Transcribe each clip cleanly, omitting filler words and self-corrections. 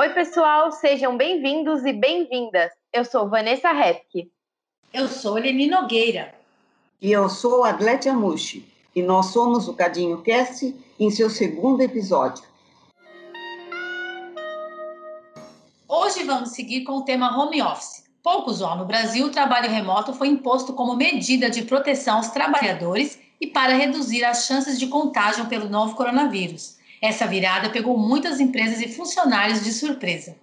Oi, pessoal, sejam bem-vindos e bem-vindas. Eu sou Vanessa Repke. Eu sou Eleni Nogueira. E eu sou Adlete Amushi. E nós somos o Cadinho Cast em seu segundo episódio. Hoje vamos seguir com o tema home office. Pouco usual no Brasil, o trabalho remoto foi imposto como medida de proteção aos trabalhadores e para reduzir as chances de contágio pelo novo coronavírus. Essa virada pegou muitas empresas e funcionários de surpresa.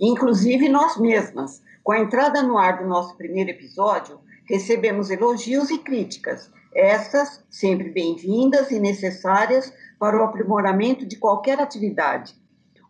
Inclusive nós mesmas. Com a entrada no ar do nosso primeiro episódio, recebemos elogios e críticas, essas sempre bem-vindas e necessárias para o aprimoramento de qualquer atividade.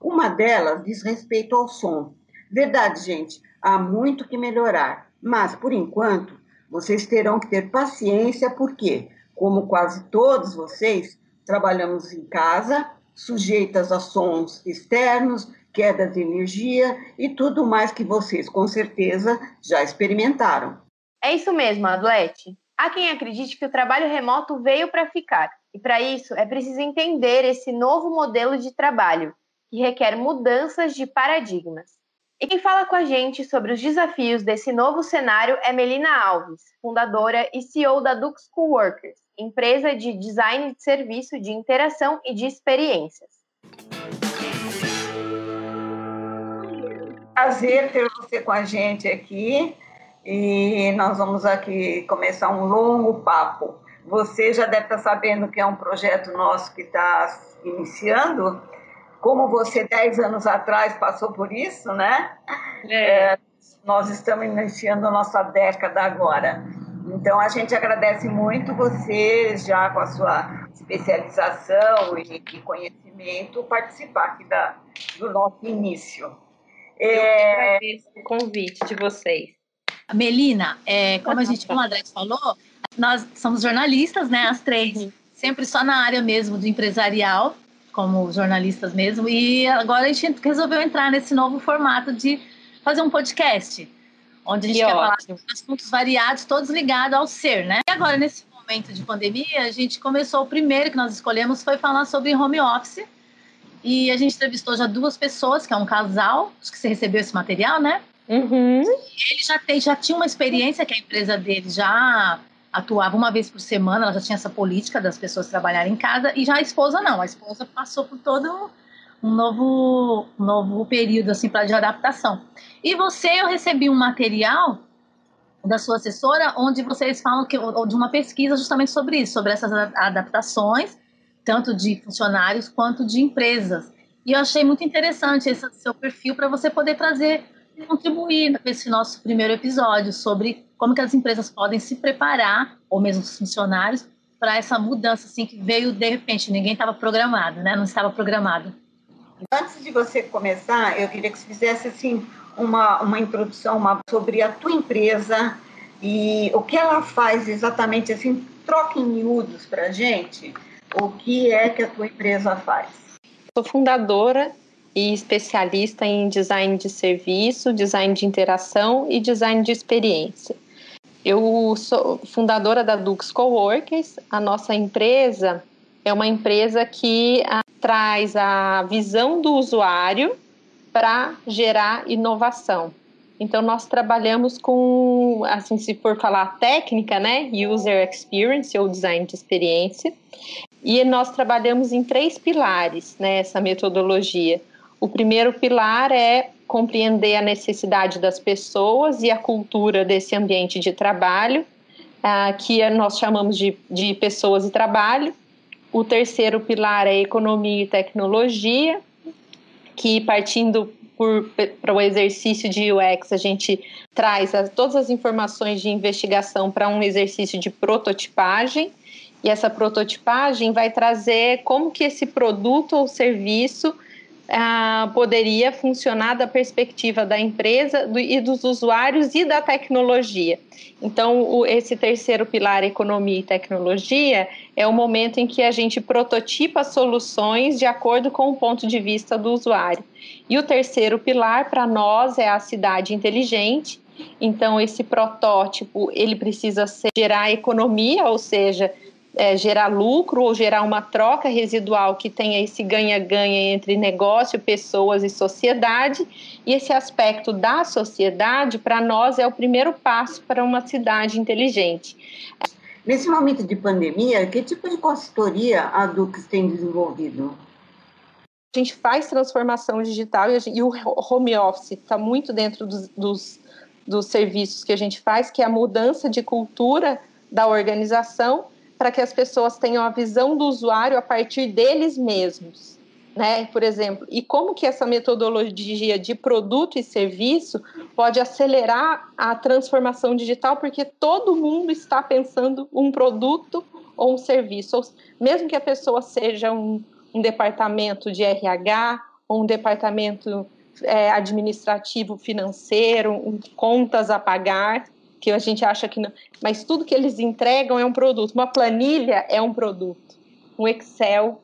Uma delas diz respeito ao som. Verdade, gente, há muito que melhorar, mas, por enquanto, vocês terão que ter paciência porque, como quase todos vocês, trabalhamos em casa, sujeitas a sons externos, queda de energia e tudo mais que vocês, com certeza, já experimentaram. É isso mesmo, Adlete. Há quem acredite que o trabalho remoto veio para ficar. E para isso é preciso entender esse novo modelo de trabalho, que requer mudanças de paradigmas. E quem fala com a gente sobre os desafios desse novo cenário é Melina Alves, fundadora e CEO da Dux Coworkers, empresa de design de serviço de interação e de experiências. Prazer ter você com a gente aqui. E nós vamos aqui começar um longo papo. Você já deve estar sabendo que é um projeto nosso que está iniciando. Como você, 10 anos atrás, passou por isso, né? Nós estamos iniciando a nossa década agora. Então, a gente agradece muito você, já com a sua especialização e conhecimento, participar aqui do nosso início. Eu agradeço o convite de vocês. Melina, como a Adlete falou, nós somos jornalistas, né, as três, sempre só na área mesmo do empresarial, como jornalistas mesmo, e agora a gente resolveu entrar nesse novo formato de fazer um podcast, onde a gente quer falar de assuntos variados, todos ligados ao ser, né? E agora, nesse momento de pandemia, a gente começou, o primeiro que nós escolhemos foi falar sobre home office, e a gente entrevistou já 2 pessoas, que é um casal, acho que você recebeu esse material, né? Uhum. Ele já tinha uma experiência que a empresa dele já atuava uma vez por semana, ela já tinha essa política das pessoas trabalharem em casa, e já a esposa não, a esposa passou por todo um novo período assim, de adaptação. E eu recebi um material da sua assessora, onde vocês falam de uma pesquisa justamente sobre isso, sobre essas adaptações, tanto de funcionários quanto de empresas. E eu achei muito interessante esse seu perfil para você poder contribuir nesse nosso primeiro episódio sobre como que as empresas podem se preparar, ou mesmo os funcionários, para essa mudança assim, que veio de repente, ninguém estava programado, né? Não estava programado. Antes de você começar, eu queria que você fizesse assim, uma introdução sobre a tua empresa e o que ela faz exatamente, assim, troca em miúdos para a gente, o que é que a tua empresa faz. Sou fundadora e especialista em design de serviço, design de interação e design de experiência. Eu sou fundadora da Dux Coworkers. A nossa empresa é uma empresa que traz a visão do usuário para gerar inovação. Então, nós trabalhamos com, assim, se for falar técnica, né, User Experience ou design de experiência, e nós trabalhamos em 3 pilares nessa metodologia. O primeiro pilar é compreender a necessidade das pessoas e a cultura desse ambiente de trabalho, que nós chamamos de pessoas e trabalho. O terceiro pilar é economia e tecnologia, que partindo para o exercício de UX, a gente traz todas as informações de investigação para um exercício de prototipagem, e essa prototipagem vai trazer como que esse produto ou serviço poderia funcionar da perspectiva da empresa e dos usuários e da tecnologia. Então, esse terceiro pilar, economia e tecnologia, é o momento em que a gente prototipa soluções de acordo com o ponto de vista do usuário. E o terceiro pilar, para nós, é a cidade inteligente. Então, esse protótipo, ele precisa gerar economia, ou seja, gerar lucro ou gerar uma troca residual que tenha esse ganha-ganha entre negócio, pessoas e sociedade. E esse aspecto da sociedade, para nós, é o primeiro passo para uma cidade inteligente. Nesse momento de pandemia, que tipo de consultoria a Dux tem desenvolvido? A gente faz transformação digital e o home office está muito dentro dos serviços que a gente faz, que é a mudança de cultura da organização para que as pessoas tenham a visão do usuário a partir deles mesmos, né? Por exemplo, e como que essa metodologia de produto e serviço pode acelerar a transformação digital, porque todo mundo está pensando um produto ou um serviço, mesmo que a pessoa seja um departamento de RH, ou um departamento administrativo financeiro, contas a pagar, que a gente acha que não, mas tudo que eles entregam é um produto. Uma planilha é um produto, um Excel,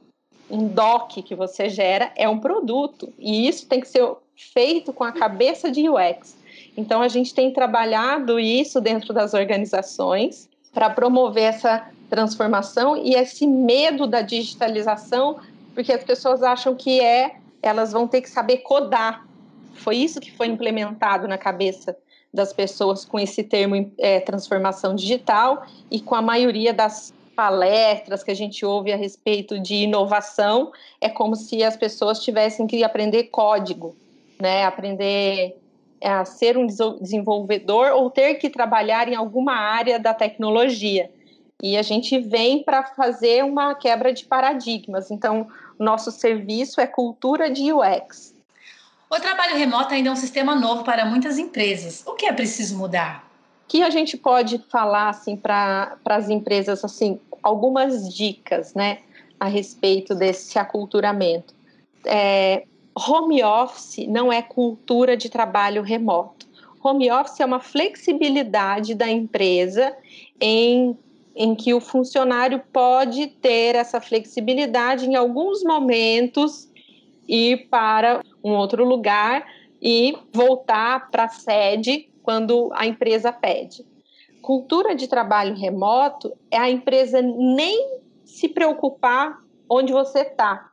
um doc que você gera é um produto, e isso tem que ser feito com a cabeça de UX. Então a gente tem trabalhado isso dentro das organizações para promover essa transformação e esse medo da digitalização, porque as pessoas acham que elas vão ter que saber codar. Foi isso que foi implementado na cabeça das pessoas com esse termo transformação digital, e com a maioria das palestras que a gente ouve a respeito de inovação, é como se as pessoas tivessem que aprender código, né? Aprender a ser um desenvolvedor ou ter que trabalhar em alguma área da tecnologia. E a gente vem para fazer uma quebra de paradigmas. Então, nosso serviço é cultura de UX. O trabalho remoto ainda é um sistema novo para muitas empresas. O que é preciso mudar? O que a gente pode falar assim, para as empresas, assim, algumas dicas, né, a respeito desse aculturamento? Home office não é cultura de trabalho remoto. Home office é uma flexibilidade da empresa em que o funcionário pode ter essa flexibilidade em alguns momentos, ir para um outro lugar e voltar para a sede quando a empresa pede. Cultura de trabalho remoto é a empresa nem se preocupar onde você está.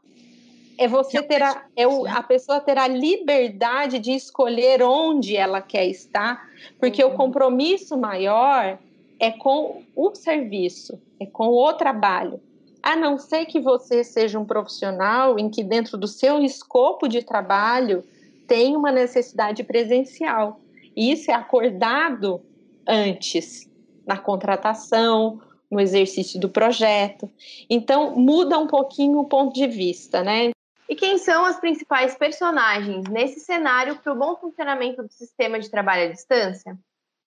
A pessoa ter a liberdade de escolher onde ela quer estar, porque o compromisso maior é com o serviço, é com o trabalho. A não ser que você seja um profissional em que dentro do seu escopo de trabalho tem uma necessidade presencial. E isso é acordado antes, na contratação, no exercício do projeto. Então, muda um pouquinho o ponto de vista, né? E quem são as principais personagens nesse cenário para o bom funcionamento do sistema de trabalho à distância?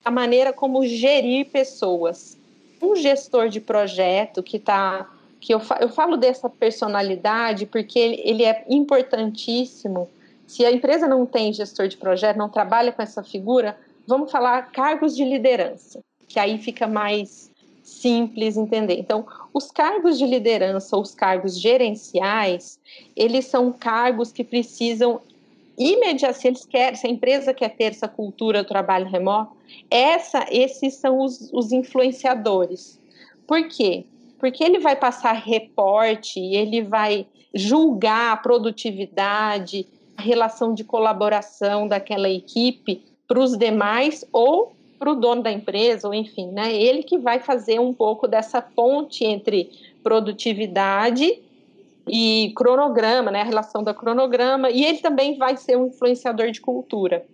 A maneira como gerir pessoas. Um gestor de projeto eu falo dessa personalidade porque ele é importantíssimo. Se a empresa não tem gestor de projeto, não trabalha com essa figura, vamos falar cargos de liderança, que aí fica mais simples entender. Então, os cargos de liderança ou os cargos gerenciais, eles são cargos que precisam imediatamente, se a empresa quer ter essa cultura do trabalho remoto, esses são os influenciadores. Por quê? Porque ele vai passar reporte, ele vai julgar a produtividade, a relação de colaboração daquela equipe para os demais ou para o dono da empresa, ou enfim, né? Ele que vai fazer um pouco dessa ponte entre produtividade e cronograma, né? A relação da cronograma, e ele também vai ser um influenciador de cultura,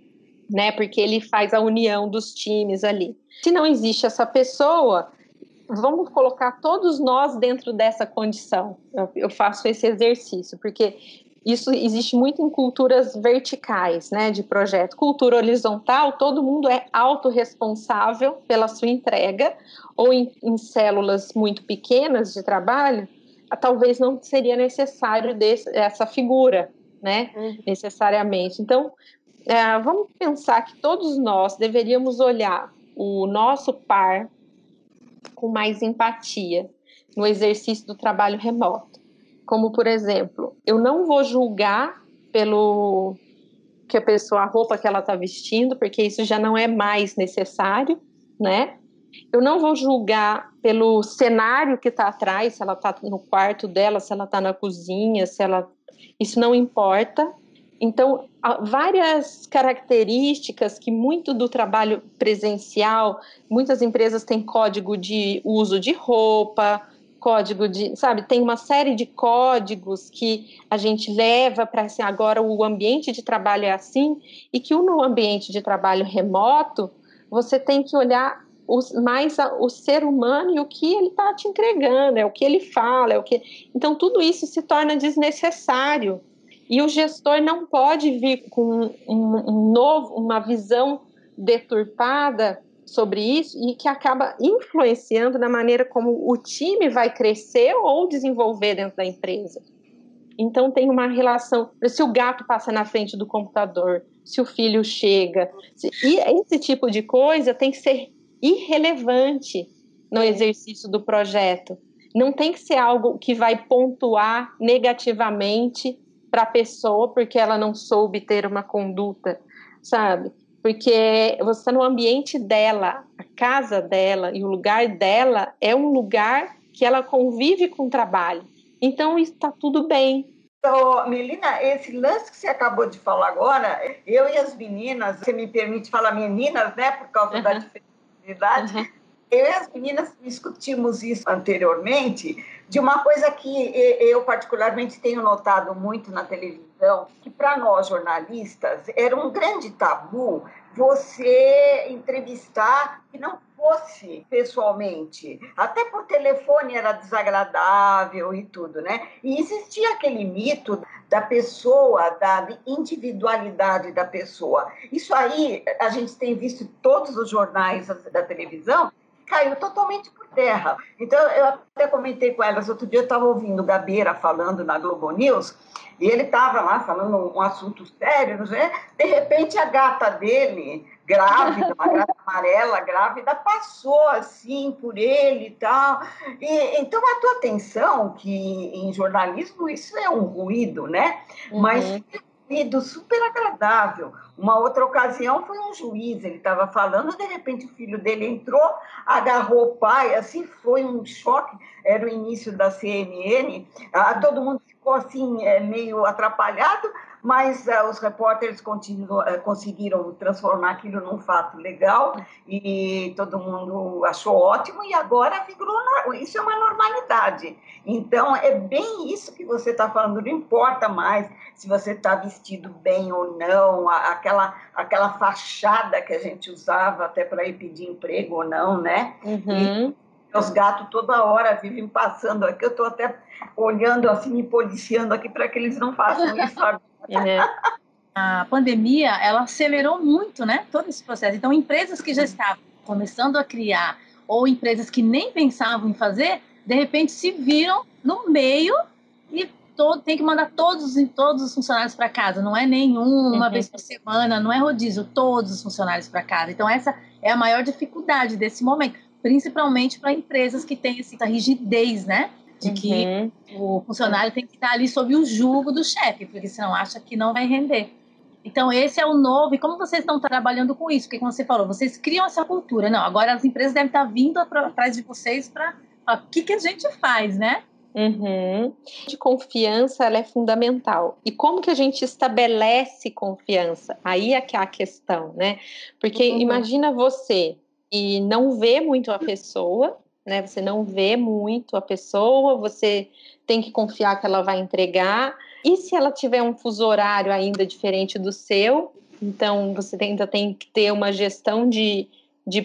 né? Porque ele faz a união dos times ali. Se não existe essa pessoa, vamos colocar todos nós dentro dessa condição. Eu faço esse exercício, porque isso existe muito em culturas verticais, né, de projeto. Cultura horizontal, todo mundo é autorresponsável pela sua entrega, ou em células muito pequenas de trabalho, talvez não seria necessário essa figura, né, necessariamente. Então, vamos pensar que todos nós deveríamos olhar o nosso par com mais empatia no exercício do trabalho remoto. Como, por exemplo, eu não vou julgar pelo que a roupa que ela está vestindo, porque isso já não é mais necessário, né? Eu não vou julgar pelo cenário que está atrás, se ela está no quarto dela, se ela está na cozinha, isso não importa. Então, há várias características que muito do trabalho presencial, muitas empresas têm código de uso de roupa, tem uma série de códigos que a gente leva para assim, agora o ambiente de trabalho é assim, e que no ambiente de trabalho remoto, você tem que olhar mais o ser humano e o que ele está te entregando, é o que ele fala, Então, tudo isso se torna desnecessário. E o gestor não pode vir com uma visão deturpada sobre isso e que acaba influenciando na maneira como o time vai crescer ou desenvolver dentro da empresa. Então, tem uma relação, se o gato passa na frente do computador, se o filho chega, e esse tipo de coisa tem que ser irrelevante no exercício do projeto. Não tem que ser algo que vai pontuar negativamente para a pessoa porque ela não soube ter uma conduta, sabe? Porque você está no ambiente dela, a casa dela e o lugar dela é um lugar que ela convive com o trabalho. Então, está tudo bem. Então, Melina, esse lance que você acabou de falar agora, eu e as meninas, você me permite falar meninas, né, por causa da diferença de idade, eu e as meninas discutimos isso anteriormente, de uma coisa que eu particularmente tenho notado muito na televisão, que para nós jornalistas era um grande tabu você entrevistar que não fosse pessoalmente, até por telefone era desagradável e tudo, né? E existia aquele mito da pessoa, da individualidade da pessoa. Isso aí a gente tem visto em todos os jornais da televisão, caiu totalmente por terra. Então, eu até comentei com elas, outro dia eu estava ouvindo o Gabeira falando na Globo News, e ele estava lá falando um assunto sério, né? De repente a gata dele, grávida, uma gata amarela, grávida, passou assim por ele e tal. Então, a tua atenção, que em jornalismo isso é um ruído, né? Mas ruído super agradável. Uma outra ocasião foi um juiz, ele estava falando, de repente o filho dele entrou, agarrou o pai, assim, foi um choque, era o início da CNN, todo mundo ficou assim, meio atrapalhado, mas os repórteres conseguiram transformar aquilo num fato legal e todo mundo achou ótimo e agora isso é uma normalidade. Então, é bem isso que você está falando, não importa mais se você está vestido bem ou não, aquela fachada que a gente usava até para ir pedir emprego ou não, né? E os gatos toda hora vivem passando aqui, eu estou até olhando assim, me policiando aqui para que eles não façam isso agora. A pandemia, ela acelerou muito, né, todo esse processo. Então, empresas que já estavam começando a criar ou empresas que nem pensavam em fazer, de repente se viram no meio e tem que mandar todos os funcionários para casa. Não é uma vez por semana, não é rodízio, todos os funcionários para casa. Então, essa é a maior dificuldade desse momento, principalmente para empresas que têm essa rigidez, né? De que o funcionário tem que estar ali sob o jugo do chefe, porque senão acha que não vai render. Então, esse é o novo. E como vocês estão trabalhando com isso? Porque, como você falou, vocês criam essa cultura. Não, agora as empresas devem estar vindo atrás de vocês para o que a gente faz, né? De confiança, ela é fundamental. E como que a gente estabelece confiança? Aí é que é a questão, né? Porque imagina você e não vê muito a pessoa, né? Você não vê muito a pessoa, você tem que confiar que ela vai entregar. E se ela tiver um fuso horário ainda diferente do seu, então você ainda tem que ter uma gestão de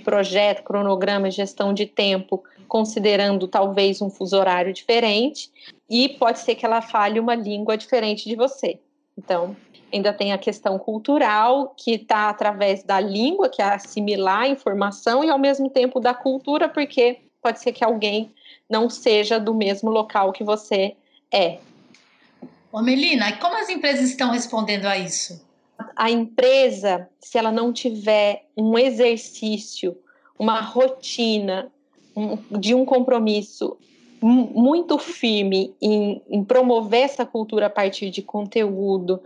projeto, cronograma, gestão de tempo, considerando talvez um fuso horário diferente, e pode ser que ela fale uma língua diferente de você. Então, ainda tem a questão cultural, que está através da língua, que é assimilar a informação, e ao mesmo tempo da cultura, porque pode ser que alguém não seja do mesmo local que você é. Ô Melina, como as empresas estão respondendo a isso? A empresa, se ela não tiver um exercício, uma rotina de um compromisso muito firme em promover essa cultura a partir de conteúdo,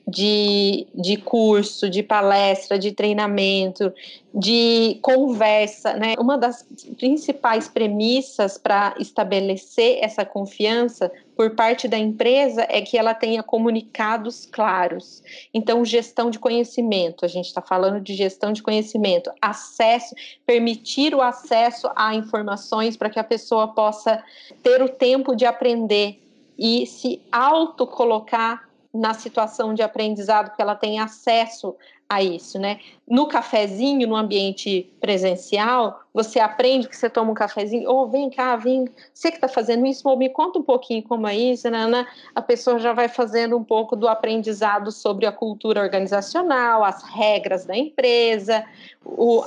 de curso, de palestra, de treinamento, de conversa, né? Uma das principais premissas para estabelecer essa confiança por parte da empresa é que ela tenha comunicados claros. Então, gestão de conhecimento, a gente está falando de gestão de conhecimento, acesso, permitir o acesso a informações para que a pessoa possa ter o tempo de aprender e se autocolocar na situação de aprendizado, que ela tem acesso a isso, né? No cafezinho, no ambiente presencial, você aprende que você toma um cafezinho, vem cá, você que está fazendo isso, me conta um pouquinho como é isso, né? A pessoa já vai fazendo um pouco do aprendizado sobre a cultura organizacional, as regras da empresa,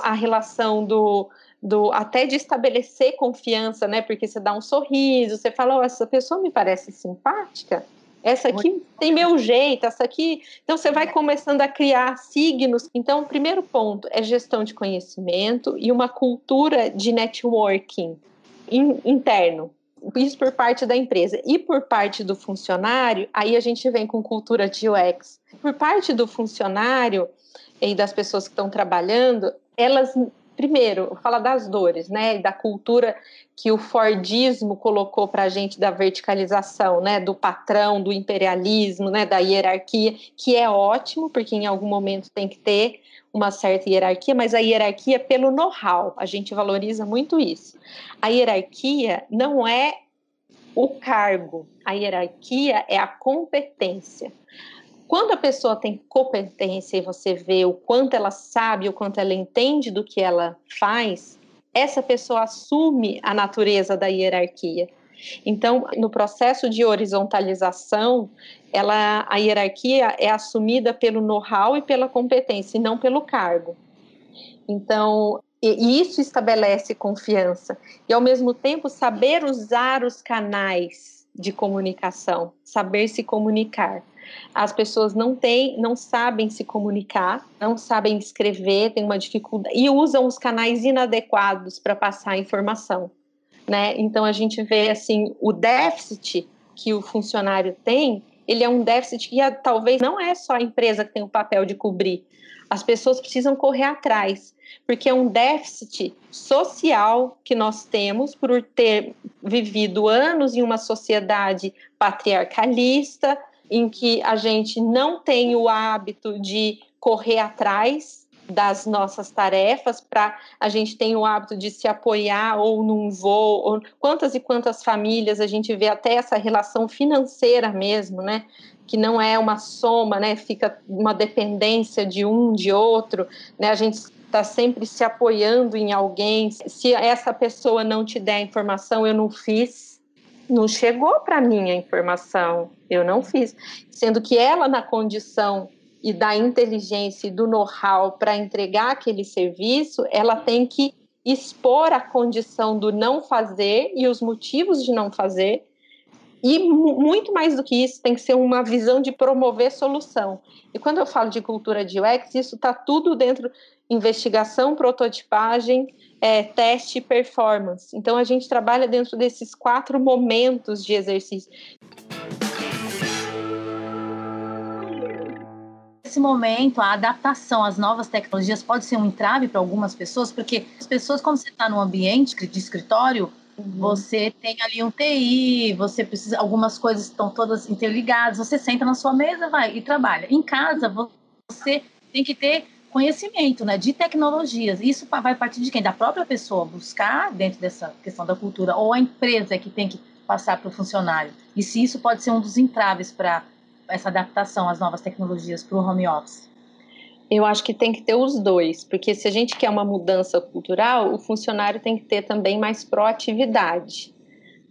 a relação até de estabelecer confiança, né? Porque você dá um sorriso, você fala, essa pessoa me parece simpática, essa aqui tem meu jeito, essa aqui... Então, você vai começando a criar signos. Então, o primeiro ponto é gestão de conhecimento e uma cultura de networking interno. Isso por parte da empresa. E por parte do funcionário, aí a gente vem com cultura de UX. Por parte do funcionário e das pessoas que estão trabalhando, elas... Primeiro, eu falo das dores, né, e da cultura que o Fordismo colocou para a gente da verticalização, né, do patrão, do imperialismo, né, da hierarquia, que é ótimo, porque em algum momento tem que ter uma certa hierarquia, mas a hierarquia é pelo know-how, a gente valoriza muito isso. A hierarquia não é o cargo, a hierarquia é a competência. Quando a pessoa tem competência e você vê o quanto ela sabe, o quanto ela entende do que ela faz, essa pessoa assume a natureza da hierarquia. Então, no processo de horizontalização, a hierarquia é assumida pelo know-how e pela competência, e não pelo cargo. Então, e isso estabelece confiança. E, ao mesmo tempo, saber usar os canais de comunicação, saber se comunicar. As pessoas não sabem se comunicar, não sabem escrever, têm uma dificuldade e usam os canais inadequados para passar a informação, né? Então a gente vê assim o déficit que o funcionário tem, ele é um déficit que talvez não é só a empresa que tem o papel de cobrir. As pessoas precisam correr atrás, porque é um déficit social que nós temos por ter vivido anos em uma sociedade patriarcalista, em que a gente não tem o hábito de correr atrás das nossas tarefas, a gente tem o hábito de se apoiar ou num voo, quantas e quantas famílias a gente vê até essa relação financeira mesmo, né? Que não é uma soma, né? Fica uma dependência de um, de outro, né? A gente está sempre se apoiando em alguém. Se essa pessoa não te der a informação, eu não fiz, não chegou para mim a informação, eu não fiz. Sendo que ela, na condição e da inteligência e do know-how para entregar aquele serviço, ela tem que expor a condição do não fazer e os motivos de não fazer. E muito mais do que isso, tem que ser uma visão de promover solução. E quando eu falo de cultura de UX, isso está tudo dentro de investigação, prototipagem, teste e performance. Então, a gente trabalha dentro desses 4 momentos de exercício. Nesse momento, a adaptação às novas tecnologias pode ser um entrave para algumas pessoas, porque as pessoas, quando você está num ambiente de escritório, você tem ali um TI, você precisa, algumas coisas estão todas interligadas, você senta na sua mesa, vai e trabalha. Em casa, você tem que ter conhecimento, né, de tecnologias. Isso vai partir de quem? Da própria pessoa buscar dentro dessa questão da cultura, ou a empresa que tem que passar para o funcionário. E se isso pode ser um dos entraves para essa adaptação às novas tecnologias para o home office? Eu acho que tem que ter os dois, porque se a gente quer uma mudança cultural, o funcionário tem que ter também mais proatividade,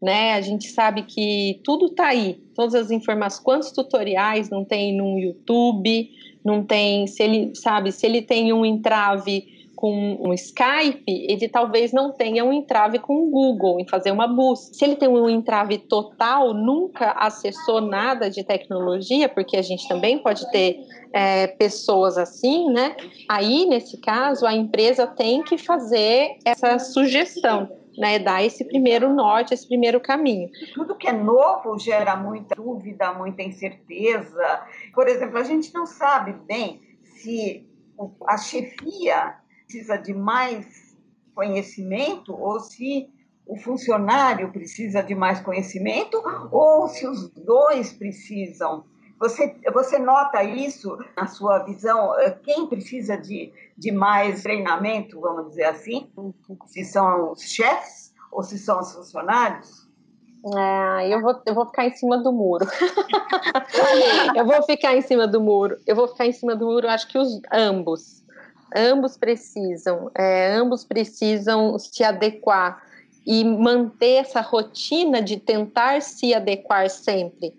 né? A gente sabe que tudo está aí, todas as informações, quantos tutoriais não tem no YouTube, não tem, se ele tem um entrave com um Skype, ele talvez não tenha um entrave com o Google em fazer uma busca. Se ele tem um entrave total, nunca acessou nada de tecnologia, porque a gente também pode ter pessoas assim, né? Aí, nesse caso, a empresa tem que fazer essa sugestão. né, dar esse primeiro norte, esse primeiro caminho. Tudo que é novo gera muita dúvida, muita incerteza. Por exemplo, a gente não sabe bem se a chefia precisa de mais conhecimento ou se o funcionário precisa de mais conhecimento ou se os dois precisam. Você nota isso na sua visão? Quem precisa de mais treinamento, vamos dizer assim? Se são os chefes ou se são os funcionários? Eu vou ficar em cima do muro. Eu vou ficar em cima do muro. Acho que ambos precisam se adequar e manter essa rotina de tentar se adequar sempre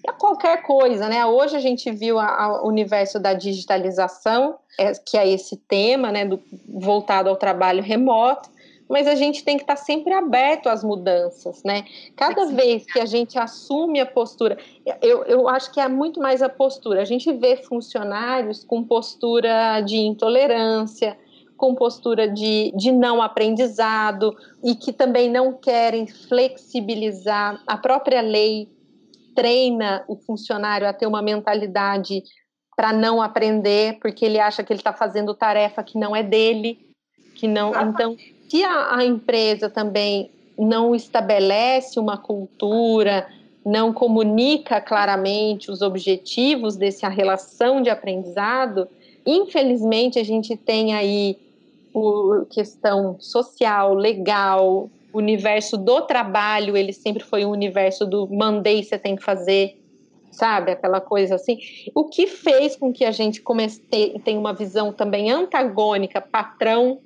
a qualquer coisa, né? Hoje a gente viu o universo da digitalização, que é esse tema, né, voltado ao trabalho remoto, mas a gente tem que estar sempre aberto às mudanças, né? Cada vez que a gente assume a postura, eu acho que é muito mais a postura. A gente vê funcionários com postura de intolerância, com postura de não aprendizado e que também não querem flexibilizar. A própria lei treina o funcionário a ter uma mentalidade para não aprender, porque ele acha que ele está fazendo tarefa que não é dele, que não. Então, se a empresa também não estabelece uma cultura, não comunica claramente os objetivos dessa relação de aprendizado, infelizmente a gente tem aí por questão social, legal, o universo do trabalho, ele sempre foi um universo do mandei, você tem que fazer, sabe? Aquela coisa assim. O que fez com que a gente tenha uma visão também antagônica, patrão,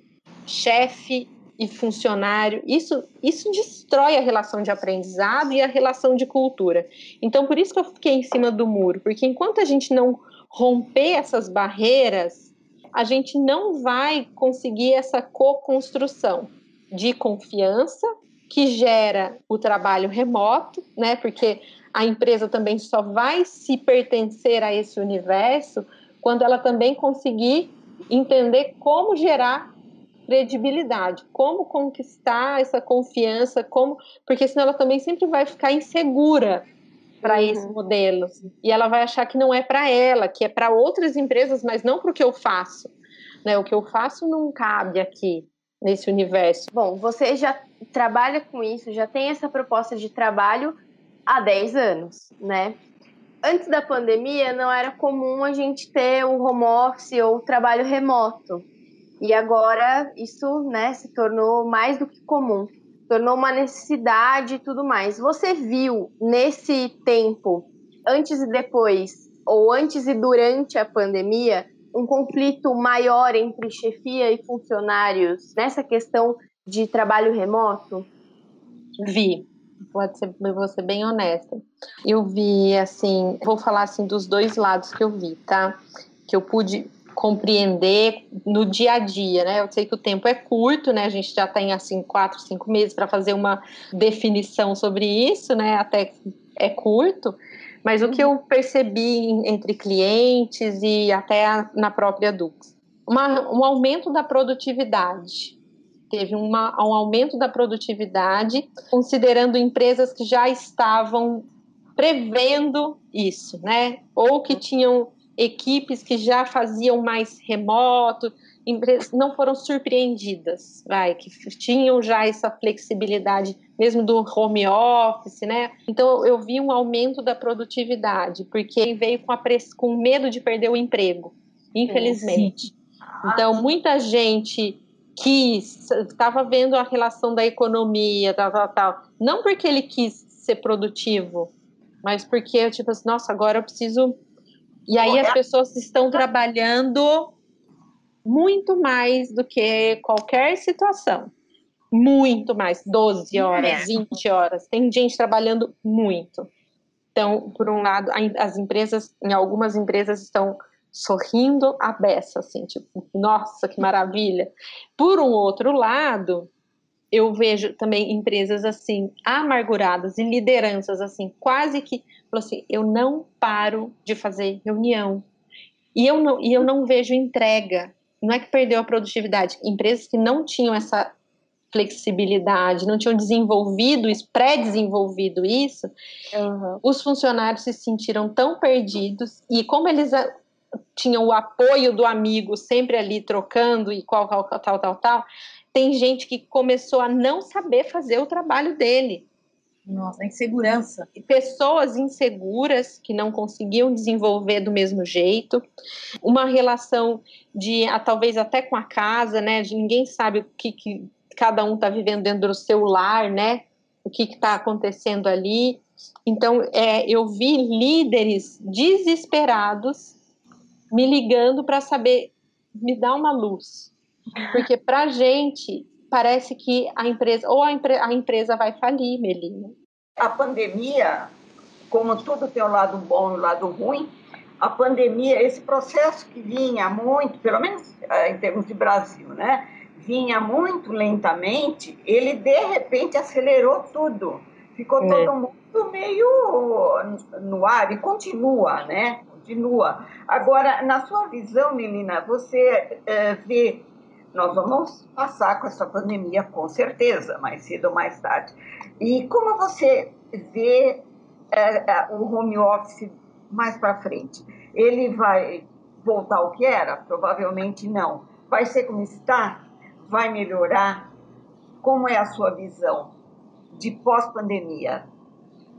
chefe e funcionário, isso destrói a relação de aprendizado e a relação de cultura. Então, por isso que eu fiquei em cima do muro, porque enquanto a gente não romper essas barreiras, a gente não vai conseguir essa co-construção de confiança que gera o trabalho remoto, né? Porque a empresa também só vai se pertencer a esse universo quando ela também conseguir entender como gerar credibilidade, como conquistar essa confiança, porque senão ela também sempre vai ficar insegura para esse modelo, e ela vai achar que não é para ela, que é para outras empresas, mas não para o que eu faço, né? O que eu faço não cabe aqui nesse universo. Bom, você já trabalha com isso, já tem essa proposta de trabalho há 10 anos, né? Antes da pandemia não era comum a gente ter o home office ou o trabalho remoto, e agora isso, né, se tornou mais do que comum. Tornou uma necessidade e tudo mais. Você viu nesse tempo, antes e depois, ou antes e durante a pandemia, um conflito maior entre chefia e funcionários nessa questão de trabalho remoto? Vi. Vou ser bem honesta. Eu vi, assim, vou falar assim dos dois lados que eu vi, tá? Que eu pude compreender no dia a dia, né? Eu sei que o tempo é curto, né? A gente já tem, assim, 4, 5 meses para fazer uma definição sobre isso, né? Até é curto, mas o que eu percebi entre clientes e até na própria Dux, um aumento da produtividade. Teve um aumento da produtividade, considerando empresas que já estavam prevendo isso, né? Ou que tinham equipes que já faziam mais remoto, empresas não foram surpreendidas, que tinham já essa flexibilidade mesmo do home office, né? Então eu vi um aumento da produtividade, porque veio com medo de perder o emprego, infelizmente. Então muita gente que estava vendo a relação da economia, tal, não porque ele quis ser produtivo, mas porque, tipo assim, nossa, agora eu preciso. E aí as pessoas estão trabalhando muito mais do que qualquer situação. Muito mais, 12 horas, 20 horas. Tem gente trabalhando muito. Então, por um lado, as empresas, em algumas empresas estão sorrindo à beça, assim, tipo, nossa, que maravilha. Por um outro lado, eu vejo também empresas assim, amarguradas e lideranças assim, quase que, assim, eu não paro de fazer reunião. E eu não vejo entrega. Não é que perdeu a produtividade. Empresas que não tinham flexibilidade, não tinham desenvolvido isso, pré-desenvolvido isso, os funcionários se sentiram tão perdidos, e como eles tinham o apoio do amigo sempre ali trocando e tal, tem gente que começou a não saber fazer o trabalho dele. Nossa, insegurança. Pessoas inseguras que não conseguiam desenvolver do mesmo jeito, uma relação de talvez até com a casa, né? De ninguém sabe o que cada um está vivendo dentro do seu lar, né? O que está acontecendo ali. Então, eu vi líderes desesperados me ligando para saber, me dá uma luz. Porque para a gente parece que a empresa vai falir, Melina. A pandemia, como tudo tem o lado bom e o lado ruim, a pandemia, esse processo que vinha muito, pelo menos em termos de Brasil, né, vinha muito lentamente, ele de repente acelerou tudo. Ficou todo mundo meio no ar e continua, né? Continua. Agora, na sua visão, Melina, você vê, nós vamos passar com essa pandemia com certeza, mais cedo ou mais tarde. E como você vê o home office mais para frente? Ele vai voltar ao que era? Provavelmente não. Vai ser como está? Vai melhorar? Como é a sua visão de pós-pandemia?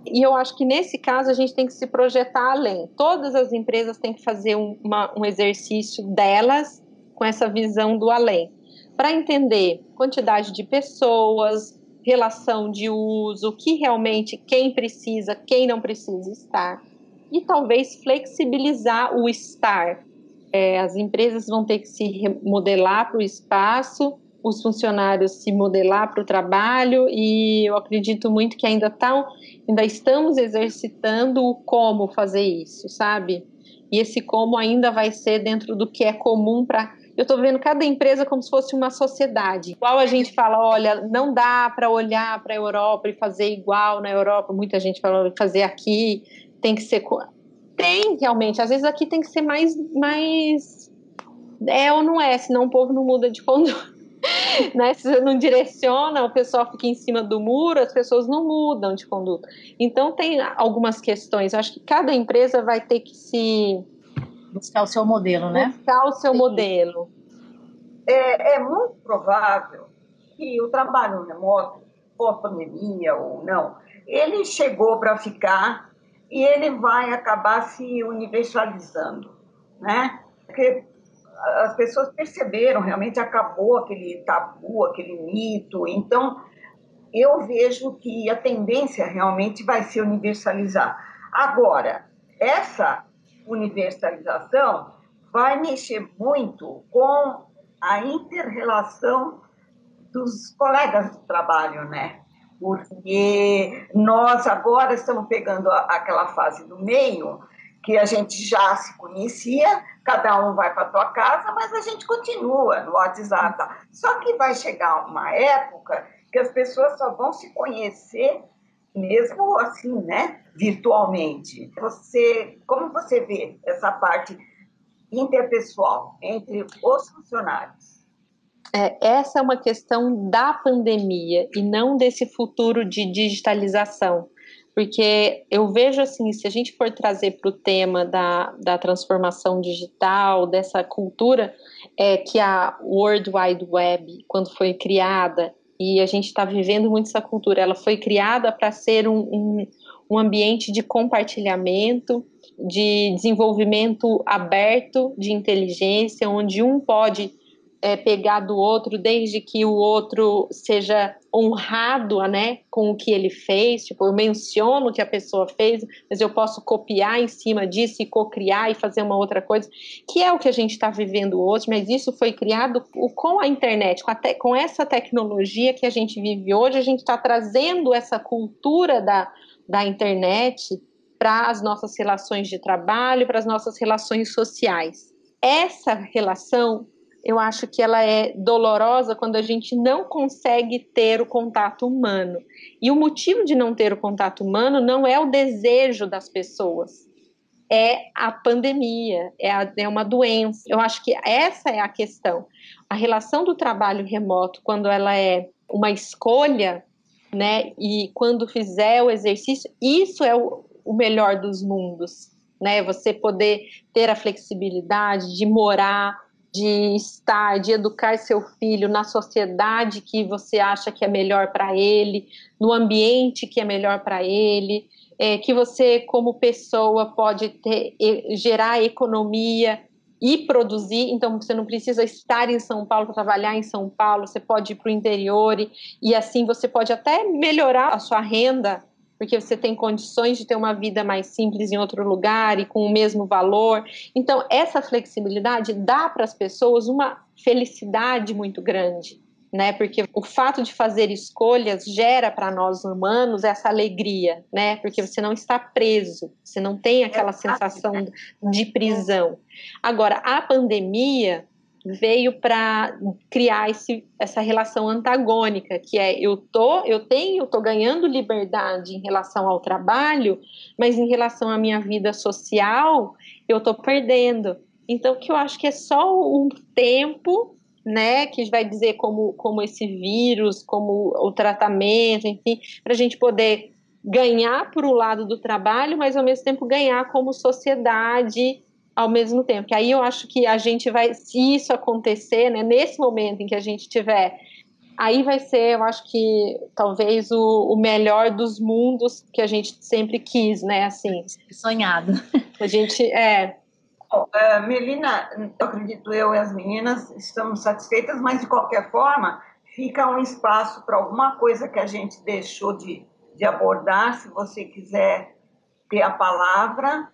E eu acho que nesse caso a gente tem que se projetar além. Todas as empresas têm que fazer um exercício delas com essa visão do além, para entender quantidade de pessoas, relação de uso, que realmente quem precisa, quem não precisa estar, e talvez flexibilizar o estar. As empresas vão ter que se remodelar para o espaço, os funcionários se modelar para o trabalho, e eu acredito muito que ainda estamos exercitando o como fazer isso, sabe? E esse como ainda vai ser dentro do que é comum para... Eu estou vendo cada empresa como se fosse uma sociedade. Igual a gente fala, olha, não dá para olhar para a Europa e fazer igual na Europa. Muita gente fala, fazer aqui tem que ser... Tem, realmente. Às vezes aqui tem que ser mais ou não é, senão o povo não muda de conduta. Né? Se você não direciona, o pessoal fica em cima do muro, as pessoas não mudam de conduta. Então tem algumas questões. Eu acho que cada empresa vai ter que se... buscar o seu modelo, né? Buscar o seu modelo. É muito provável que o trabalho remoto, pós-pandemia ou não, ele chegou para ficar e ele vai acabar se universalizando, né? Porque as pessoas perceberam, realmente acabou aquele tabu, aquele mito. Então, eu vejo que a tendência realmente vai ser universalizar. Agora, essa universalização vai mexer muito com a inter-relação dos colegas de trabalho, né? Porque nós agora estamos pegando aquela fase do meio, que a gente já se conhecia, cada um vai para a tua casa, mas a gente continua no WhatsApp. Só que vai chegar uma época que as pessoas só vão se conhecer mesmo assim, né? Virtualmente. Como você vê essa parte interpessoal entre os funcionários? Essa é uma questão da pandemia e não desse futuro de digitalização, porque eu vejo assim, se a gente for trazer para o tema da transformação digital, dessa cultura, que a World Wide Web, quando foi criada, e a gente está vivendo muito essa cultura, ela foi criada para ser um ambiente de compartilhamento, de desenvolvimento aberto de inteligência, onde um pode pegar do outro, desde que o outro seja honrado, né, com o que ele fez. Tipo, eu menciono o que a pessoa fez, mas eu posso copiar em cima disso e cocriar e fazer uma outra coisa, que é o que a gente está vivendo hoje, mas isso foi criado com a internet, com essa tecnologia que a gente vive hoje. A gente está trazendo essa cultura da internet para as nossas relações de trabalho, para as nossas relações sociais. Essa relação, eu acho que ela é dolorosa quando a gente não consegue ter o contato humano. E o motivo de não ter o contato humano não é o desejo das pessoas, é a pandemia, é uma doença. Eu acho que essa é a questão. A relação do trabalho remoto, quando ela é uma escolha, né? E quando fizer o exercício, isso é o melhor dos mundos, né? Você poder ter a flexibilidade de morar, de estar, de educar seu filho na sociedade que você acha que é melhor para ele, no ambiente que é melhor para ele, que você, como pessoa, pode gerar economia e produzir. Então você não precisa estar em São Paulo para trabalhar em São Paulo, você pode ir para o interior e assim você pode até melhorar a sua renda, porque você tem condições de ter uma vida mais simples em outro lugar e com o mesmo valor. Então, essa flexibilidade dá para as pessoas uma felicidade muito grande, né? Porque o fato de fazer escolhas gera para nós humanos essa alegria, né? Porque você não está preso, você não tem aquela sensação de prisão. Agora, a pandemia veio para criar essa relação antagônica, que é eu tô ganhando liberdade em relação ao trabalho, mas em relação à minha vida social, eu tô perdendo. Então, que eu acho que é só um tempo, né, que vai dizer como esse vírus, como o tratamento, enfim, para a gente poder ganhar por um lado do trabalho, mas ao mesmo tempo ganhar como sociedade ao mesmo tempo. Que aí eu acho que a gente vai, se isso acontecer, né, nesse momento em que a gente tiver, aí vai ser, eu acho que talvez o melhor dos mundos que a gente sempre quis, né, assim. Sonhado. A gente, Melina, acredito eu e as meninas estamos satisfeitas, mas de qualquer forma fica um espaço para alguma coisa que a gente deixou de abordar. Se você quiser ter a palavra,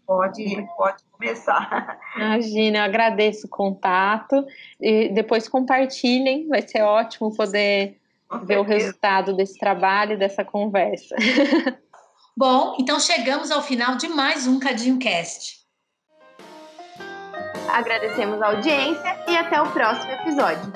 pode começar. Imagina, eu agradeço o contato e depois compartilhem, vai ser ótimo poder ver o resultado desse trabalho, dessa conversa. Bom, então chegamos ao final de mais um Cadinho Cast. Agradecemos a audiência e até o próximo episódio.